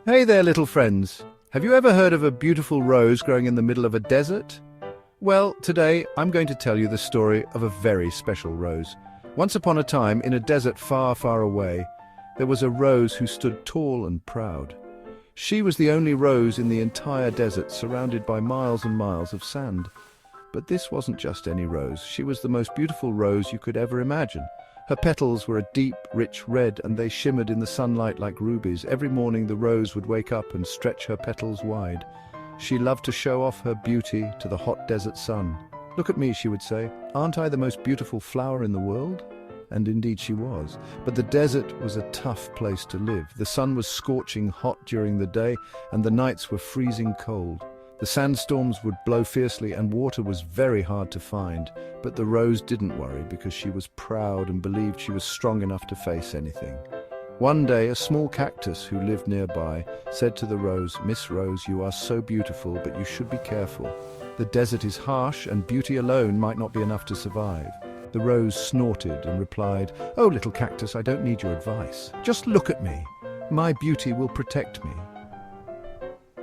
Hey there, little friends. Have you ever heard of a beautiful rose growing in the middle of a desert? Well, today I'm going to tell you the story of a very special rose. Once upon a time, in a desert far, far away, there was a rose who stood tall and proud. She was the only rose in the entire desert, surrounded by miles and miles of sand. But this wasn't just any rose. She was the most beautiful rose you could ever imagine. Her petals were a deep, rich red, and they shimmered in the sunlight like rubies. Every morning the rose would wake up and stretch her petals wide. She loved to show off her beauty to the hot desert sun. "Look at me," she would say. "Aren't I the most beautiful flower in the world?" And indeed she was. But the desert was a tough place to live. The sun was scorching hot during the day, and the nights were freezing cold. The sandstorms would blow fiercely, and water was very hard to find. But the rose didn't worry, because she was proud and believed she was strong enough to face anything. One day, a small cactus who lived nearby said to the rose, "Miss Rose, you are so beautiful, but you should be careful. The desert is harsh, and beauty alone might not be enough to survive." The rose snorted and replied, "Oh, little cactus, I don't need your advice. Just look at me. My beauty will protect me."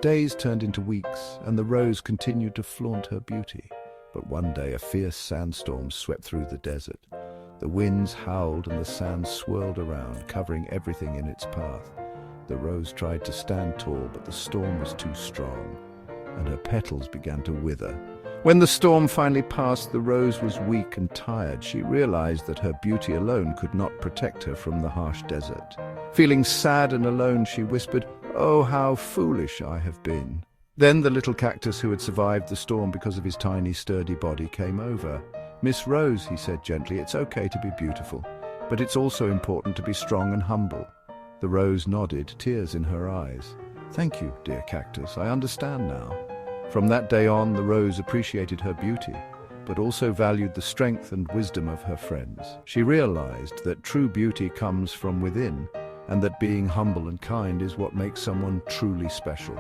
Days turned into weeks, and the rose continued to flaunt her beauty. But one day a fierce sandstorm swept through the desert. The winds howled and the sand swirled around, covering everything in its path. The rose tried to stand tall, but the storm was too strong, and her petals began to wither. When the storm finally passed, the rose was weak and tired. She realized that her beauty alone could not protect her from the harsh desert. Feeling sad and alone, she whispered, "Oh, how foolish I have been." Then the little cactus who had survived the storm because of his tiny, sturdy body came over. "Miss Rose," he said gently, "it's okay to be beautiful, but it's also important to be strong and humble." The rose nodded, tears in her eyes. "Thank you, dear cactus, I understand now." From that day on, the rose appreciated her beauty, but also valued the strength and wisdom of her friends. She realized that true beauty comes from within, and that being humble and kind is what makes someone truly special.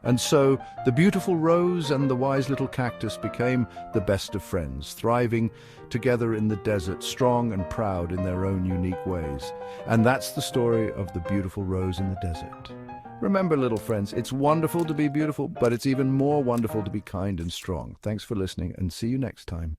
And so, the beautiful rose and the wise little cactus became the best of friends, thriving together in the desert, strong and proud in their own unique ways. And that's the story of the beautiful rose in the desert. Remember, little friends, it's wonderful to be beautiful, but it's even more wonderful to be kind and strong. Thanks for listening, and see you next time.